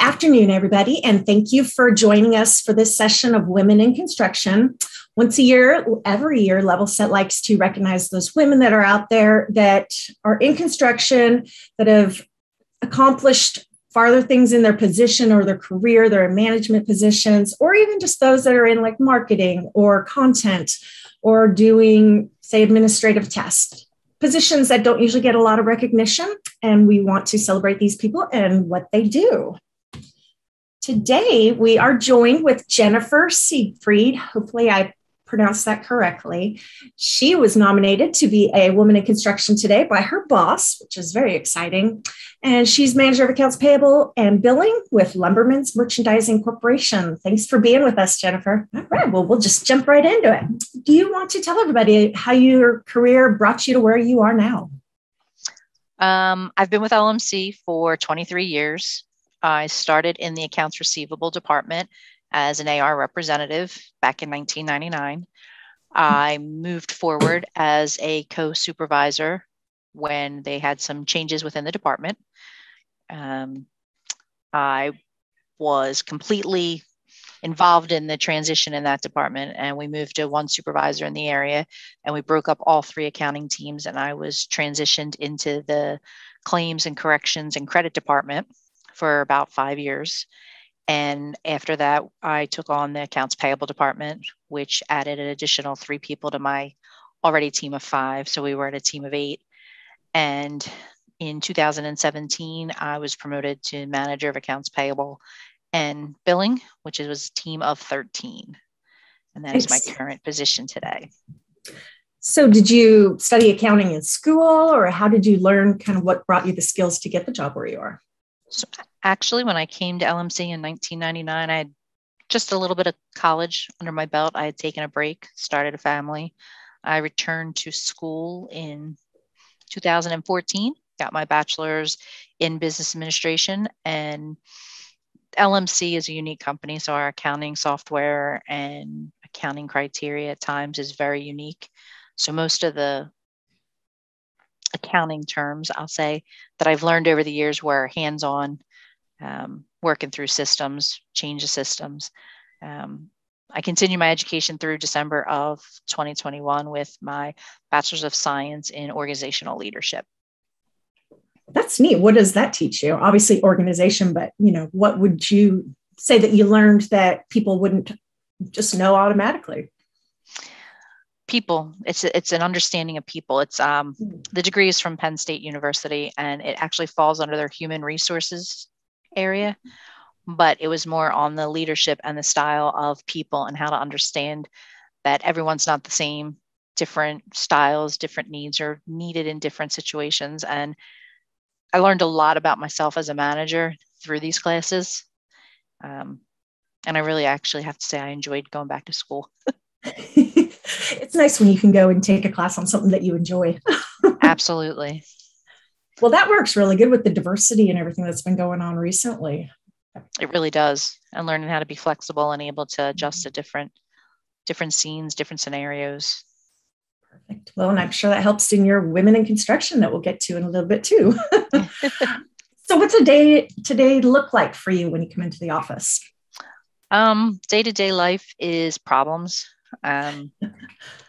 afternoon, everybody, and thank you for joining us for this session of Women in Construction. Once a year, every year, Levelset likes to recognize those women that are out there that are in construction, that have accomplished farther things in their position or their career, their management positions, or even just those that are in like marketing or content or doing, say, administrative tasks. Positions that don't usually get a lot of recognition, and we want to celebrate these people and what they do. Today, we are joined with Jennifer Siegfried. Hopefully, I pronounced that correctly. She was nominated to be a Woman in Construction today by her boss, which is very exciting. And she's Manager of Accounts Payable and Billing with Lumberman's Merchandising Corporation. Thanks for being with us, Jennifer. All right, well, we'll just jump right into it. Do you want to tell everybody how your career brought you to where you are now? I've been with LMC for 23 years. I started in the accounts receivable department as an AR representative back in 1999. I moved forward as a co-supervisor when they had some changes within the department. I was completely involved in the transition in that department, and we moved to one supervisor in the area, and we broke up all three accounting teams, and I was transitioned into the claims and corrections and credit department for about 5 years. And after that, I took on the accounts payable department, which added an additional 3 people to my already team of 5. So we were at a team of 8. And in 2017, I was promoted to manager of accounts payable and billing, which was a team of 13. And that is my current position today. So did you study accounting in school, or how did you learn kind of what brought you the skills to get the job where you are? So actually, when I came to LMC in 1999, I had just a little bit of college under my belt. I had taken a break, started a family. I returned to school in 2014, got my bachelor's in business administration, and LMC is a unique company. So our accounting software and accounting criteria at times is very unique. So most of the accounting terms, I'll say, that I've learned over the years were hands-on, working through systems, change of systems. I continued my education through December of 2021 with my Bachelor's of Science in Organizational Leadership. That's neat. What does that teach you? Obviously organization, but what would you say that you learned that people wouldn't just know automatically? People. It's an understanding of people. It's the degree is from Penn State University, and it actually falls under their human resources area, but it was more on the leadership and the style of people and how to understand that everyone's not the same. Different styles, different needs are needed in different situations. And I learned a lot about myself as a manager through these classes. And I really actually have to say I enjoyed going back to school. It's nice when you can go and take a class on something that you enjoy. Absolutely. Well, that works really good with the diversity and everything that's been going on recently. It really does. And learning how to be flexible and able to adjust to different scenes, different scenarios. Perfect. Well, and I'm sure that helps in your Women in Construction that we'll get to in a little bit too. So what's a day today look like for you when you come into the office? Day-to-day life is problems.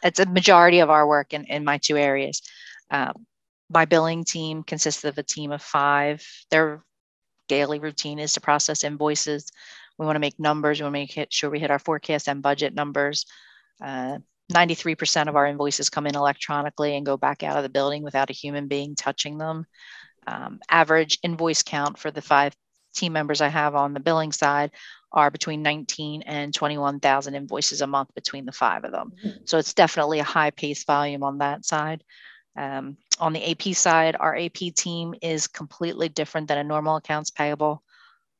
It's a majority of our work in my 2 areas. My billing team consists of a team of 5. Their daily routine is to process invoices. We want to make numbers. We want to make sure we hit our forecast and budget numbers. 93% of our invoices come in electronically and go back out of the building without a human being touching them. Average invoice count for the 5 team members I have on the billing side are between 19 and 21,000 invoices a month between the 5 of them. So it's definitely a high pace volume on that side. On the AP side, our AP team is completely different than a normal accounts payable.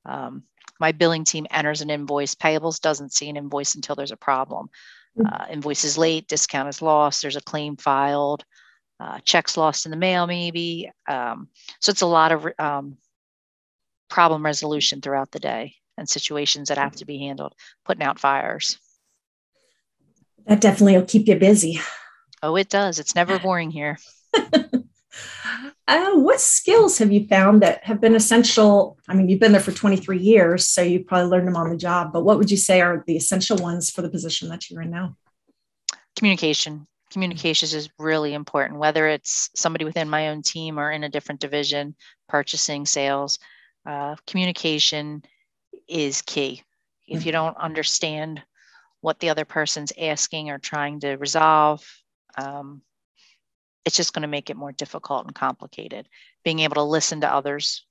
My billing team enters an invoice. Payables doesn't see an invoice until there's a problem. Invoice is late, discount is lost, there's a claim filed, checks lost in the mail maybe. So it's a lot of problem resolution throughout the day and situations that have to be handled, putting out fires. That definitely will keep you busy. Oh, it does. It's never boring here. What skills have you found that have been essential? I mean, you've been there for 23 years, so you probably learned them on the job, but what would you say are the essential ones for the position that you're in now? Communication. Communications is really important, whether it's somebody within my own team or in a different division, purchasing, sales. Communication is key. If you don't understand what the other person's asking or trying to resolve, it's just going to make it more difficult and complicated. Being able to listen to others,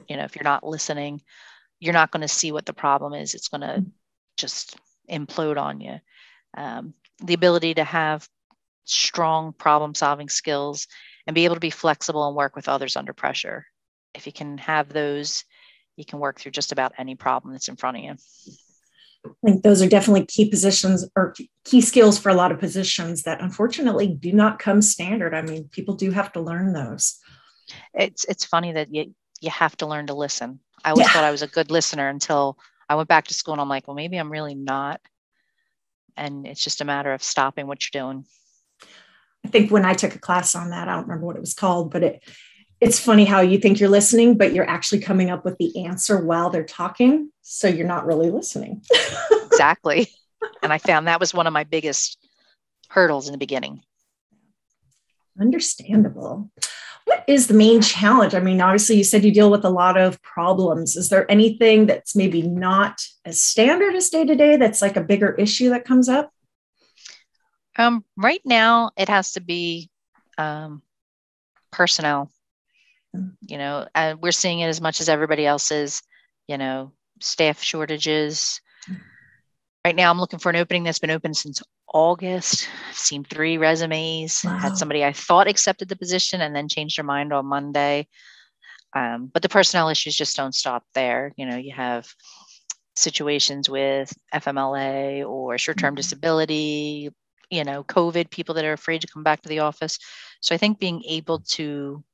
if you're not listening, you're not going to see what the problem is. It's going to just implode on you. The ability to have strong problem-solving skills and be able to be flexible and work with others under pressure. If you can have those, you can work through just about any problem that's in front of you. I think those are definitely key positions or key skills for a lot of positions that unfortunately do not come standard. I mean, people do have to learn those. It's funny that you have to learn to listen. I always thought I was a good listener until I went back to school and I'm like, well, maybe I'm really not. And it's just a matter of stopping what you're doing. I think when I took a class on that, I don't remember what it was called, but it's funny how you think you're listening, but you're actually coming up with the answer while they're talking. So you're not really listening. Exactly. And I found that was one of my biggest hurdles in the beginning. Understandable. What is the main challenge? I mean, obviously you said you deal with a lot of problems. Is there anything that's maybe not as standard as day to day that's like a bigger issue that comes up? Right now it has to be personnel. We're seeing it as much as everybody else is, staff shortages. Right now I'm looking for an opening that's been open since August. I've seen 3 resumes. Wow. Had somebody I thought accepted the position and then changed their mind on Monday. But the personnel issues just don't stop there. You have situations with FMLA or short-term disability, COVID, people that are afraid to come back to the office. So I think being able to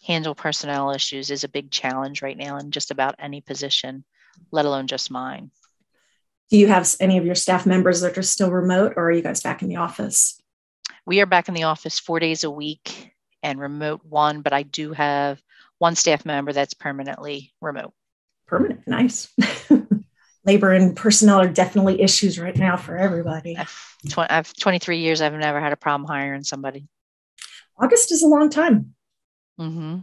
handle personnel issues is a big challenge right now in just about any position, let alone just mine. Do you have any of your staff members that are still remote, or are you guys back in the office? We are back in the office 4 days a week and remote 1, but I do have 1 staff member that's permanently remote. Permanent, nice. Labor and personnel are definitely issues right now for everybody. I've 23 years. I've never had a problem hiring somebody. August is a long time. Mm-hmm.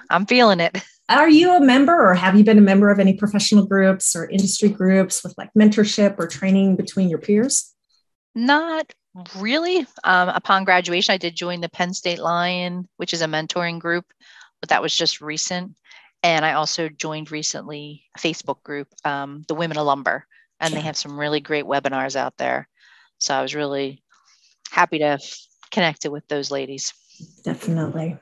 I'm feeling it. Are you a member, or have you been a member of any professional groups or industry groups with like mentorship or training between your peers? Not really. Upon graduation, I did join the Penn State Lion, which is a mentoring group, but that was just recent. And I also joined recently a Facebook group, the Women of Lumber, and they have some really great webinars out there. So I was really happy to have connected with those ladies. Definitely.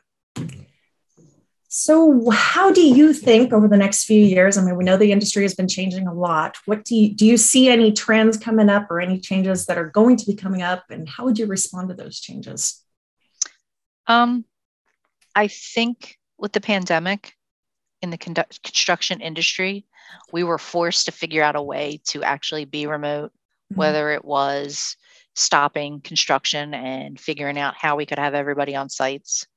So how do you think over the next few years, I mean, we know the industry has been changing a lot. What do you see any trends coming up or any changes that are going to be coming up? And how would you respond to those changes? I think with the pandemic in the construction industry, we were forced to figure out a way to actually be remote, whether it was stopping construction and figuring out how we could have everybody on sites,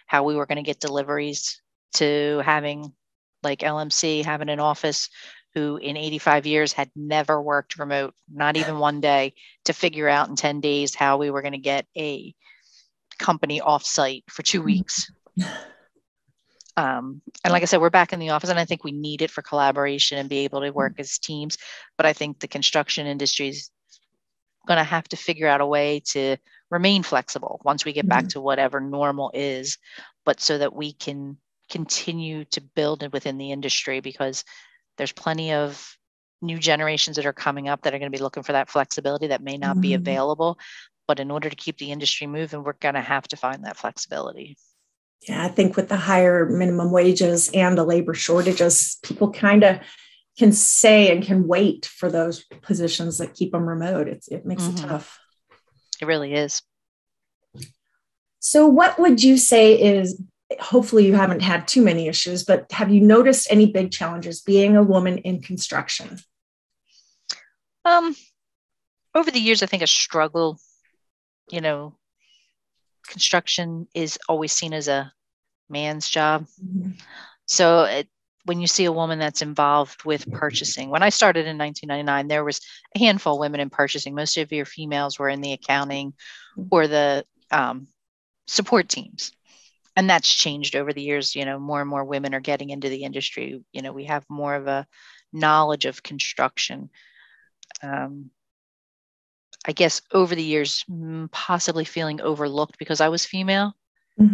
how we were going to get deliveries, to having like LMC having an office who in 85 years had never worked remote, not even one day, to figure out in 10 days how we were going to get a company off-site for 2 weeks. And like I said, we're back in the office, and I think we need it for collaboration and be able to work as teams. But I think the construction industry is going to have to figure out a way to remain flexible once we get back to whatever normal is, but so that we can continue to build within the industry, because there's plenty of new generations that are coming up that are going to be looking for that flexibility that may not be available. But in order to keep the industry moving, we're going to have to find that flexibility. Yeah, I think with the higher minimum wages and the labor shortages, people kind of can say and can wait for those positions that keep them remote. It makes it tough. It really is. So what would you say is, hopefully you haven't had too many issues, but have you noticed any big challenges being a woman in construction? Over the years, I think a struggle, construction is always seen as a man's job. Mm-hmm. So when you see a woman that's involved with purchasing, when I started in 1999, there was a handful of women in purchasing. Most of your females were in the accounting or the support teams. And that's changed over the years. More and more women are getting into the industry. We have more of a knowledge of construction. I guess over the years, possibly feeling overlooked because I was female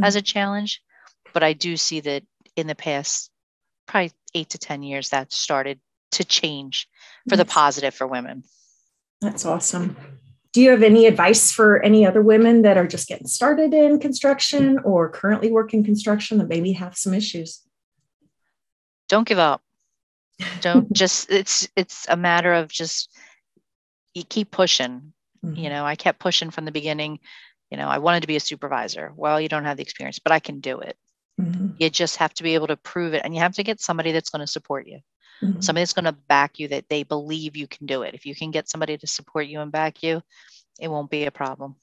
as a challenge. But I do see that in the past, probably 8 to 10 years, that started to change for the positive for women. That's awesome. Do you have any advice for any other women that are just getting started in construction or currently work in construction that maybe have some issues? Don't give up. Don't just, it's a matter of just, you keep pushing. I kept pushing from the beginning. I wanted to be a supervisor. Well, you don't have the experience, but I can do it. You just have to be able to prove it. And you have to get somebody that's going to support you. Somebody that's going to back you, that they believe you can do it. If you can get somebody to support you and back you, it won't be a problem.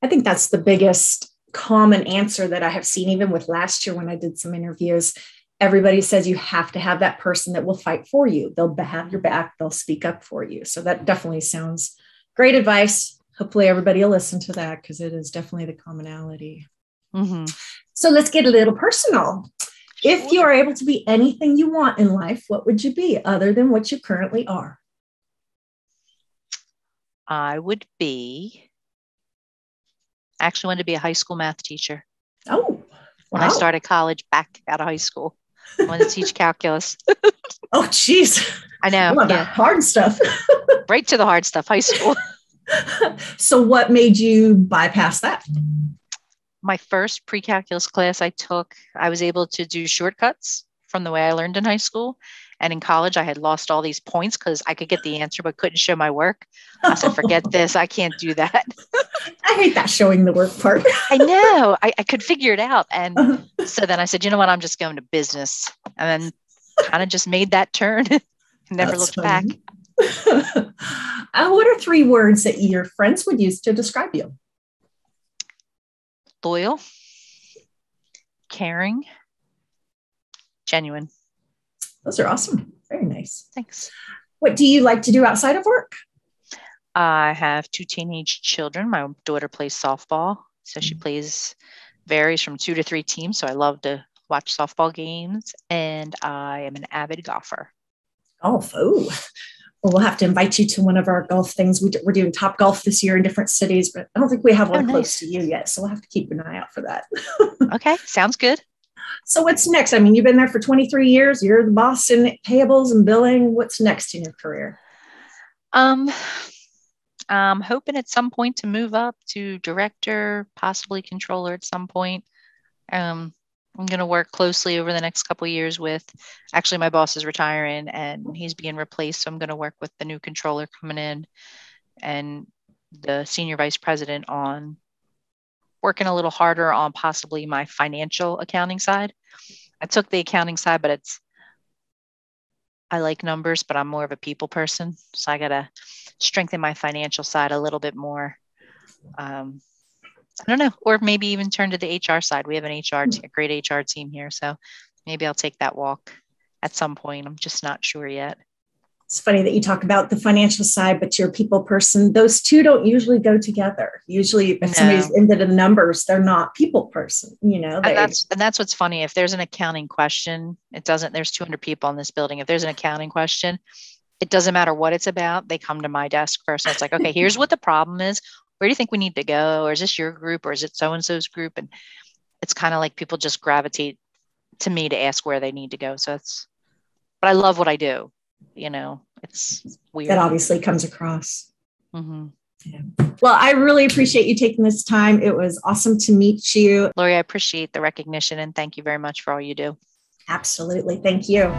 I think that's the biggest common answer that I have seen, even with last year when I did some interviews. Everybody says you have to have that person that will fight for you. They'll have your back. They'll speak up for you. So that definitely sounds great advice. Hopefully everybody will listen to that because it is definitely the commonality. So let's get a little personal. If you are able to be anything you want in life, what would you be other than what you currently are? I would actually wanted to be a high school math teacher. Oh, wow. When I started college back out of high school, I wanted to teach calculus. Oh, geez. I know. Yeah. Hard stuff. Right to the hard stuff, high school. So what made you bypass that? My first pre-calculus class I took, I was able to do shortcuts from the way I learned in high school. And in college, I had lost all these points because I could get the answer, but couldn't show my work. I said, forget this. I can't do that. I hate that showing the work part. I know. I could figure it out. And so then I said, you know what? I'm just going to business. And then kind of just made that turn. Never looked back. What are 3 words that your friends would use to describe you? Loyal, caring, genuine. Those are awesome. Very nice. Thanks. What do you like to do outside of work? I have 2 teenage children. My daughter plays softball. So she varies from 2 to 3 teams. So I love to watch softball games. And I am an avid golfer. Golf. Oh, well, we'll have to invite you to one of our golf things. We're doing Top Golf this year in different cities, but I don't think we have one close to you yet. So we'll have to keep an eye out for that. Okay. Sounds good. So what's next? I mean, you've been there for 23 years. You're the boss in payables and billing. What's next in your career? I'm hoping at some point to move up to director, possibly controller at some point. I'm going to work closely over the next couple of years with, actually my boss is retiring and he's being replaced. So I'm going to work with the new controller coming in and the senior vice president on working a little harder on possibly my financial accounting side. I took the accounting side, but I like numbers, but I'm more of a people person. So I got to strengthen my financial side a little bit more. I don't know, or maybe even turn to the HR side. We have a great HR team here. So maybe I'll take that walk at some point. I'm just not sure yet. It's funny that you talk about the financial side, but you're a people person. Those two don't usually go together. Usually if somebody's into the numbers, they're not people person, And that's what's funny. If there's an accounting question, there's 200 people in this building. If there's an accounting question, it doesn't matter what it's about. They come to my desk first. And it's like, okay, here's what the problem is. Where do you think we need to go? Or is this your group or is it so-and-so's group? And it's kind of like people just gravitate to me to ask where they need to go. But I love what I do. It's weird. That obviously comes across. Yeah. Well, I really appreciate you taking this time. It was awesome to meet you. Lori, I appreciate the recognition and thank you very much for all you do. Absolutely. Thank you.